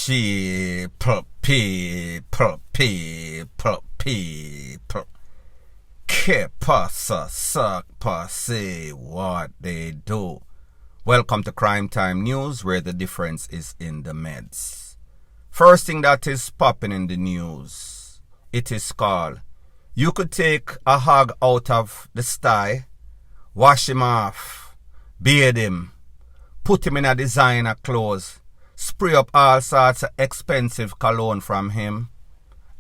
people. Que pasa, suck, say what they do. Welcome to Crime Time News, where the difference is in the meds. First thing that is popping in the news, it is called, you could take a hog out of the sty, wash him off, bathe him, put him in a designer clothes, spray up all sorts of expensive cologne from him,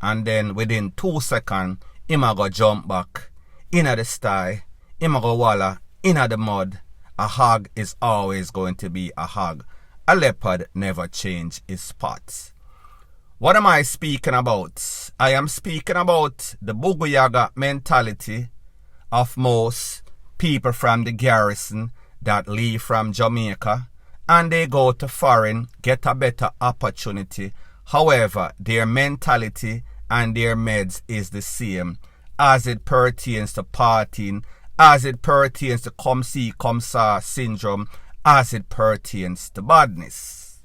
and then within 2 seconds, him a go jump back inna the sty, him a go walla inna the mud. A hog is always going to be a hog. A leopard never change his spots. What am I speaking about? I am speaking about the Buguyaga mentality of most people from the garrison that leave from Jamaica and they go to foreign, get a better opportunity. However, their mentality and their meds is the same as it pertains to partying, as it pertains to come see, come saw syndrome, as it pertains to badness.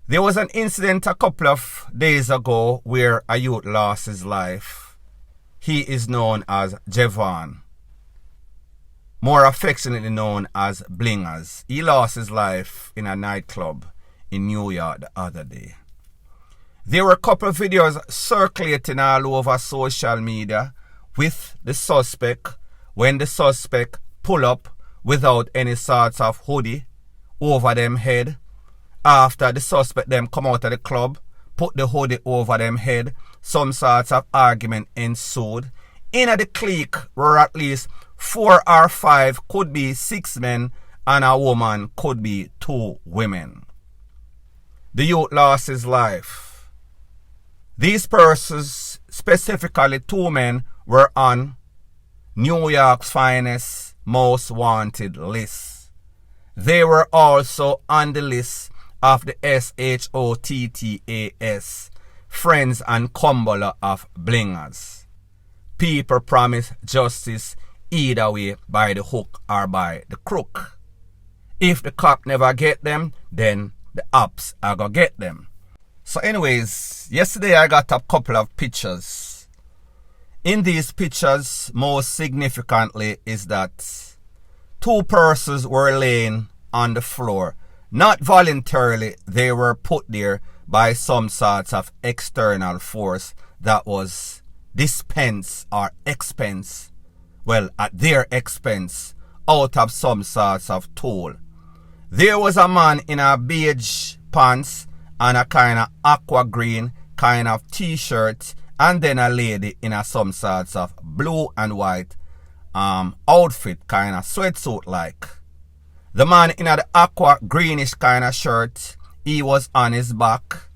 There was an incident a couple of days ago where a youth lost his life. He is known as Javon, more affectionately known as Blingas. He lost his life in a nightclub in New York the other day. There were a couple of videos circulating all over social media with the suspect, when the suspect pull up without any sorts of hoodie over them head. After the suspect them come out of the club, put the hoodie over them head, some sorts of argument ensued. In the clique were at least 4 or 5, could be 6 men, and a woman, could be 2 women. The youth lost his life. These persons, specifically 2 men, were on New York's finest, most wanted list. They were also on the list of the SHOTTAS, Friends and Cumberer of Blingas. People promise justice either way, by the hook or by the crook. If the cop never get them, then the ops are gonna get them. So anyways, yesterday I got a couple of pictures. In these pictures, most significantly is that 2 persons were laying on the floor. Not voluntarily, they were put there by some sorts of external force that was dispensed or expense, well, at their expense, out of some sorts of tool. There was a man in a beige pants and a kind of aqua green kind of t-shirt, and then a lady in a some sorts of blue and white outfit, kind of sweatsuit like. The man in the aqua greenish kind of shirt, he was on his back.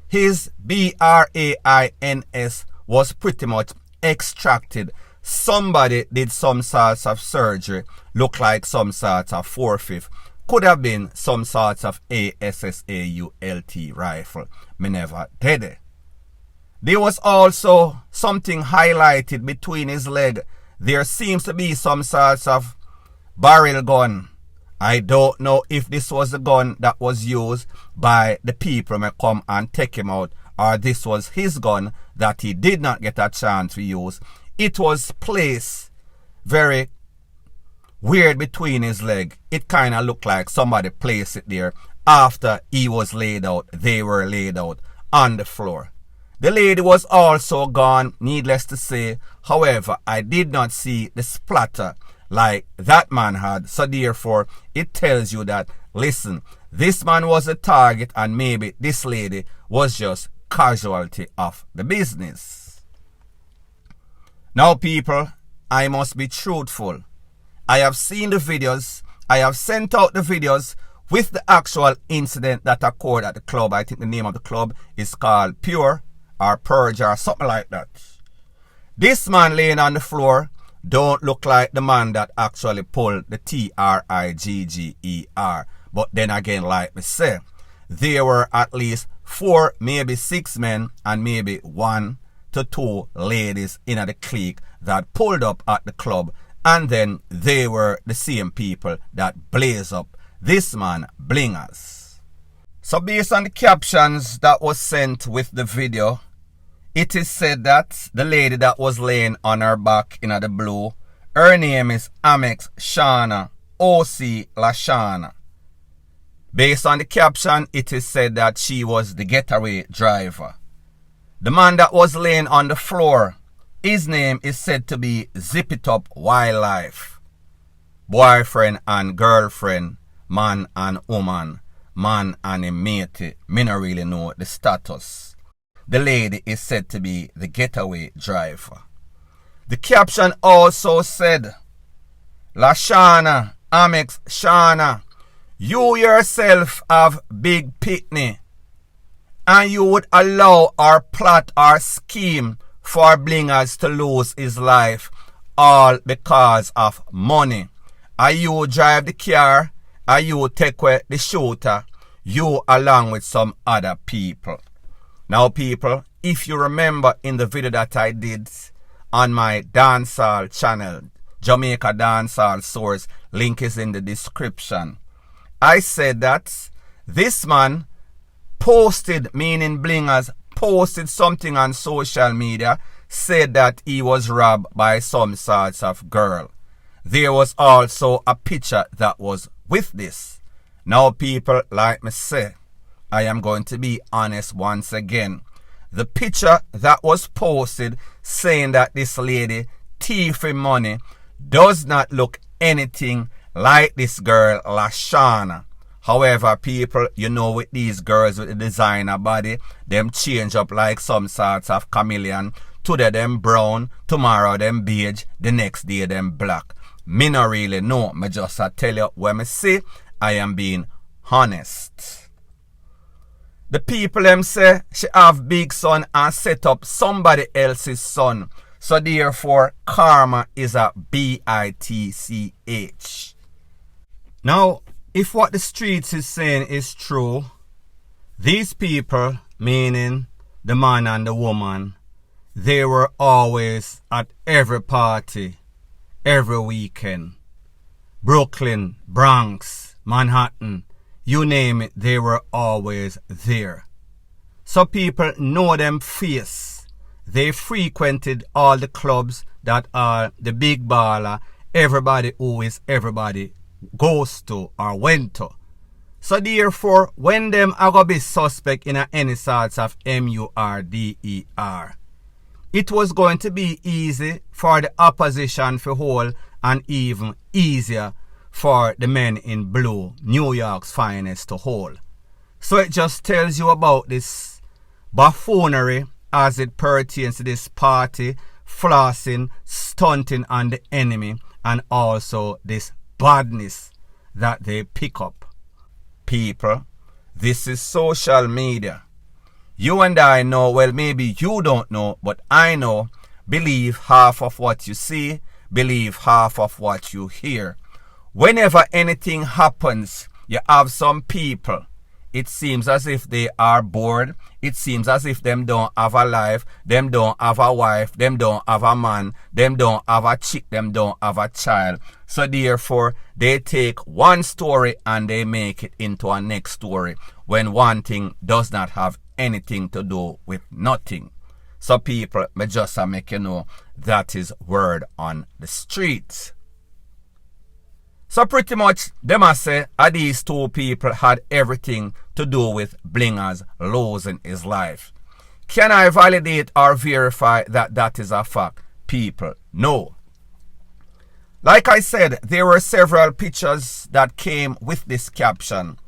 His BRAINS was pretty much extracted. Somebody did some sorts of surgery, look like some sorts of 4/5. Could have been some sorts of ASSAULT rifle. Me never did it. There was also something highlighted between his leg. There seems to be some sorts of barrel gun. I don't know if this was the gun that was used by the people who come and take him out, or this was his gun that he did not get a chance to use. It was placed very weird between his leg. It kind of looked like somebody placed it there after he was laid out. They were laid out on the floor. The lady was also gone, needless to say. However, I did not see the splatter like that man had. So therefore, it tells you that, listen, this man was a target and maybe this lady was just casualty of the business. Now people, I must be truthful. I have seen the videos. I have sent out the videos with the actual incident that occurred at the club. I think the name of the club is called Pure or Purge or something like that. This man laying on the floor don't look like the man that actually pulled the TRIGGER. But then again, like me say, there were at least 4, maybe 6 men and maybe 1 to 2 ladies in the clique that pulled up at the club, and then they were the same people that blaze up this man Blingas. So based on the captions that was sent with the video, it is said that the lady that was laying on her back in the blue, her name is Amex Shana, OC Lashana. Based on the caption, it is said that she was the getaway driver. The man that was laying on the floor, his name is said to be Zip It Up Wildlife. Boyfriend and girlfriend, man and woman, man and a matey, me not really know the status. The lady is said to be the getaway driver. The caption also said, Lashana, Amex Shana, you yourself have big pitney, and you would allow or plot or scheme for Blingas to lose his life all because of money. Are you drive the car? Are you take away the shooter? You along with some other people. Now people, if you remember in the video that I did on my dancehall channel, Jamaica Dancehall Source, link is in the description. I said that this man posted, meaning Blingas, posted something on social media, said that he was robbed by some sorts of girl. There was also a picture that was with this. Now people, like me say, I am going to be honest once again. The picture that was posted saying that this lady thieving money does not look anything like this girl Lashana. However, people, you know, with these girls with the designer body, them change up like some sorts of chameleon. Today them brown, tomorrow them beige, the next day them black. Me not really know. Me just tell you what me see. I am being honest. The people them say she have big son and set up somebody else's son. So therefore, karma is a bitch. Now, if what the streets is saying is true, these people, meaning the man and the woman, they were always at every party, every weekend. Brooklyn, Bronx, Manhattan, you name it, they were always there. So people know them face. They frequented all the clubs that are the big baller, everybody who is everybody goes to or went to. So therefore, when them are going to be suspect in any sorts of MURDER, it was going to be easy for the opposition to hold and even easier for the men in blue, New York's finest, to hold. So it just tells you about this buffoonery as it pertains to this party, flossing, stunting on the enemy, and also this badness that they pick up. People, this is social media. You and I know, well, maybe you don't know, but I know. Believe half of what you see, believe half of what you hear. Whenever anything happens, you have some people, it seems as if they are bored. It seems as if them don't have a life, them don't have a wife, them don't have a man, them don't have a chick, them don't have a child. So therefore, they take one story and they make it into a next story when one thing does not have anything to do with nothing. So people, me just make you know that is word on the streets. So pretty much, them must say these two people had everything to do with Blingas losing his life. Can I validate or verify that that is a fact? People, no. Like I said, there were several pictures that came with this caption.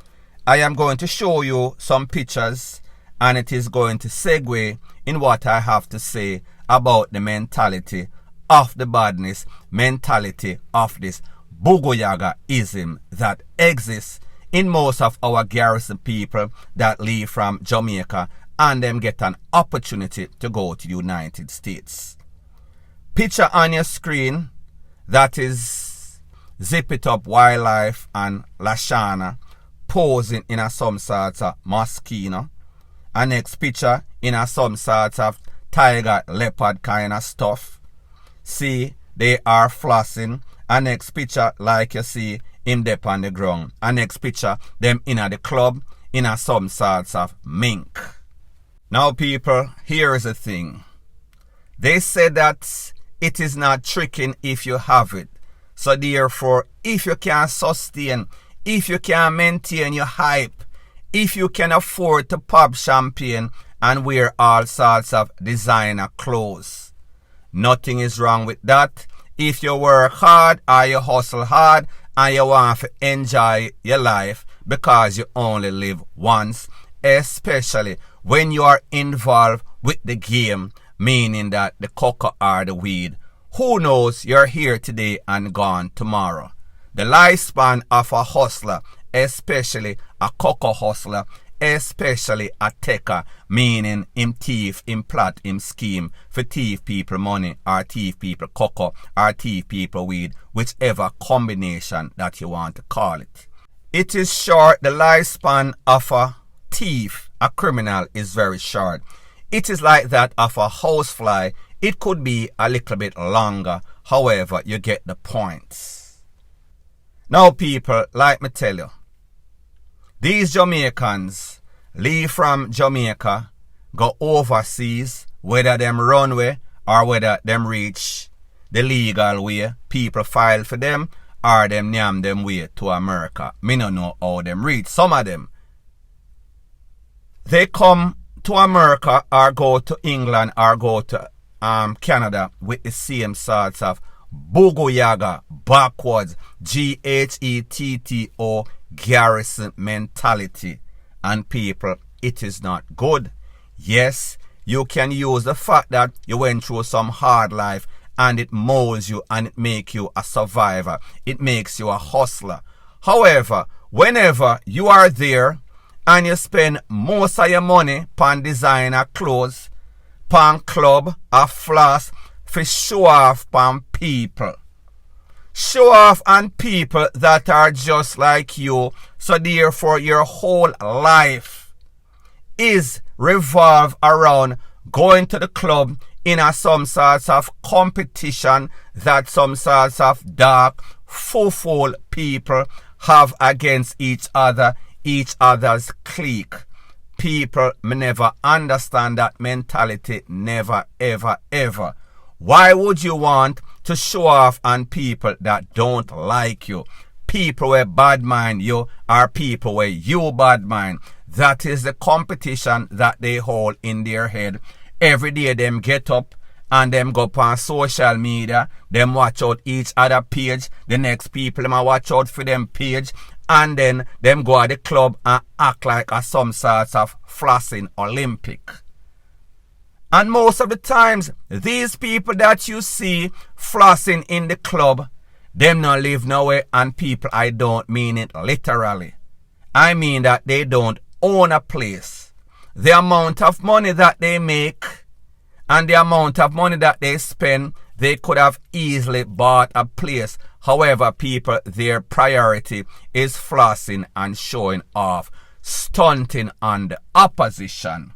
I am going to show you some pictures and it is going to segue in what I have to say about the mentality of the badness, mentality of this Bugoyaga-ism that exists in most of our garrison people that leave from Jamaica and them get an opportunity to go to the United States. Picture on your screen, that is Zip It Up Wildlife and Lashana posing in a some sort of mosquito. And next picture in a some sort of tiger leopard kind of stuff. See, they are flossing. And next picture, like you see, him dep on the ground. And next picture, them in at the club, in a some sorts of mink. Now people, here is the thing. They said that it is not tricking if you have it. So therefore, if you can sustain, if you can maintain your hype, if you can afford to pop champagne and wear all sorts of designer clothes, nothing is wrong with that. If you work hard or you hustle hard and you want to enjoy your life because you only live once, especially when you are involved with the game, meaning that the cocoa or the weed, who knows, you're here today and gone tomorrow. The lifespan of a hustler, especially a cocoa hustler, especially a taker, meaning him thief, him plot, him scheme for thief people money or thief people cocoa or thief people weed, whichever combination that you want to call it. It is short. The lifespan of a thief, a criminal, is very short. It is like that of a housefly. It could be a little bit longer. However, you get the point. Now people, like me tell you, these Jamaicans leave from Jamaica, go overseas, whether them runway or whether them reach the legal way, people file for them, or them nyam them way to America. Me no know how them reach. Some of them, they come to America or go to England or go to Canada with the same sorts of Bugoyaga, backwards, G-H-E-T-T-O, garrison mentality. And people, it is not good. Yes, you can use the fact that you went through some hard life and it molds you and it makes you a survivor. It makes you a hustler. However, whenever you are there and you spend most of your money on designer clothes, on club, or floss, for show off on people. Show off on people that are just like you. So therefore your whole life is revolve around going to the club in some sorts of competition that some sorts of dark, fool people have against each other, each other's clique. People may never understand that mentality, never, ever, ever. Why would you want to show off on people that don't like you? People where bad mind you are people where you bad mind. That is the competition that they hold in their head. Every day them get up and them go up on social media. Them watch out each other page. The next people them watch out for them page. And then them go at the club and act like a some sorts of flossing Olympic. And most of the times, these people that you see flossing in the club, them not live nowhere. And people, I don't mean it literally. I mean that they don't own a place. The amount of money that they make and the amount of money that they spend, they could have easily bought a place. However, people, their priority is flossing and showing off, stunting on the opposition.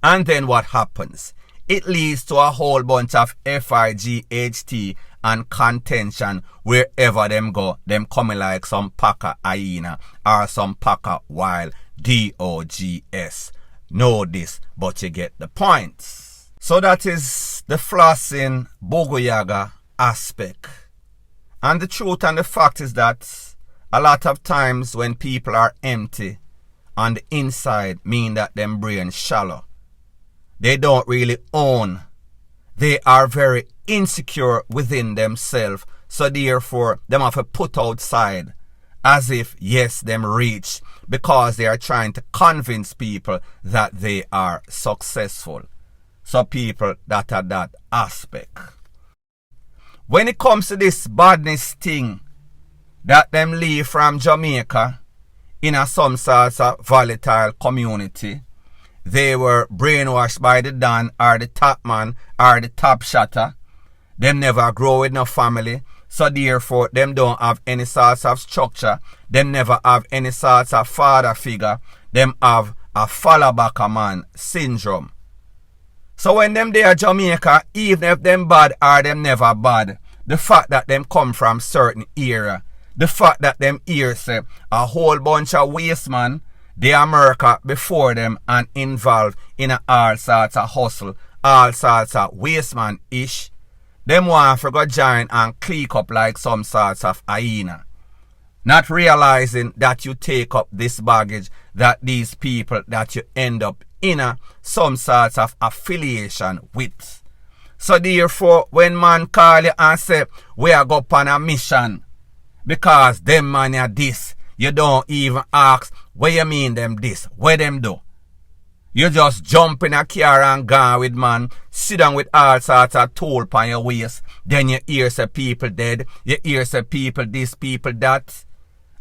And then what happens? It leads to a whole bunch of FIGHT and contention wherever them go. Them coming like some pack of hyena or some pack of wild dogs. Know this, but you get the point. So that is the flossing Bugoyaga aspect. And the truth and the fact is that a lot of times when people are empty on the inside, mean that them brain shallow. They don't really own. They are very insecure within themselves. So therefore, them have to put outside as if, yes, them reach, because they are trying to convince people that they are successful. So people, that are that aspect. When it comes to this badness thing that them leave from Jamaica in some sorts of volatile community, they were brainwashed by the Don or the top man or the top shotter. Them never grow with no family. So therefore, them don't have any sorts of structure. Them never have any sorts of father figure. Them have a follow back a man syndrome. So when them they are Jamaica, even if them bad or them never bad, the fact that them come from certain era, the fact that them hear say a whole bunch of waste man, the America before them and involved in all sorts of hustle, all sorts of wasteman-ish. Them want to go join and click up like some sorts of hyena. Not realizing that you take up this baggage, that these people that you end up in some sorts of affiliation with. So therefore, when man call you and say, we are go on a mission, because them man are this, you don't even ask, what you mean them this, what them do? You just jump in a car and go with man, sit down with all sorts of tool on your waist, then you hear say people dead, you hear say people this, people that.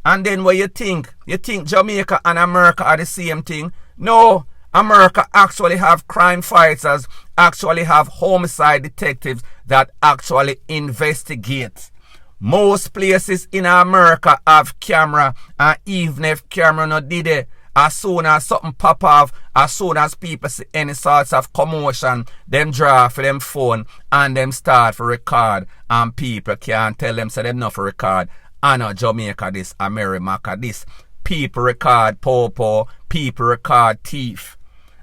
And then what you think? You think Jamaica and America are the same thing? No, America actually have crime fighters, actually have homicide detectives that actually investigate. Most places in America have camera, and even if camera not did it, as soon as something pop off, as soon as people see any sorts of commotion, them draw for them phone and them start for record, and people can't tell them so them not for record. I know Jamaica this, America this. People record po-po, people record thief.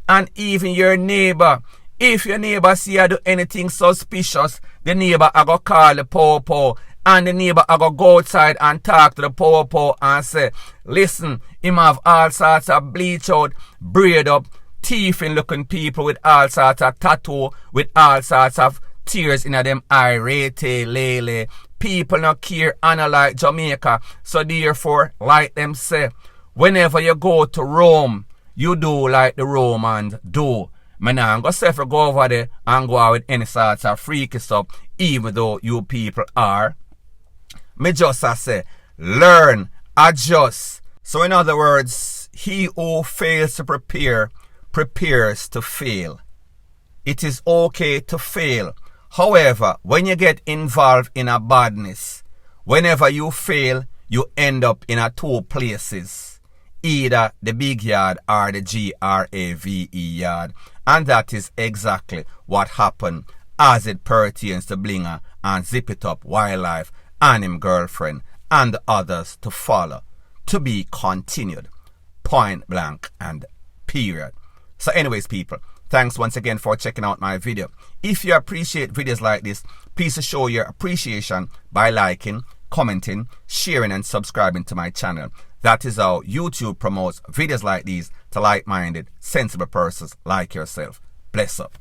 And even your neighbor, if your neighbor see you do anything suspicious, the neighbor I go call the po-po, and the neighbor I go outside and talk to the po-po and say, listen, him have all sorts of bleach out, braid up, thieving looking people with all sorts of tattoo, with all sorts of tears in them eye, rete, lele. People not care and like Jamaica. So therefore, like them say, whenever you go to Rome, you do like the Romans do. Man, I'm going to say for go over there and go out with any sorts of freaky stuff, even though you people are. Me just say, learn, adjust. So in other words, he who fails to prepare, prepares to fail. It is okay to fail. However, when you get involved in a badness, whenever you fail, you end up in two places. Either the big yard or the GRAVE yard. And that is exactly what happened as it pertains to Blinger and Zip It Up Wildlife and him girlfriend and the others to follow. To be continued. Point blank and period. So anyways, people, thanks once again for checking out my video. If you appreciate videos like this, please show your appreciation by liking, commenting, sharing and subscribing to my channel. That is how YouTube promotes videos like these to like-minded, sensible persons like yourself. Bless up.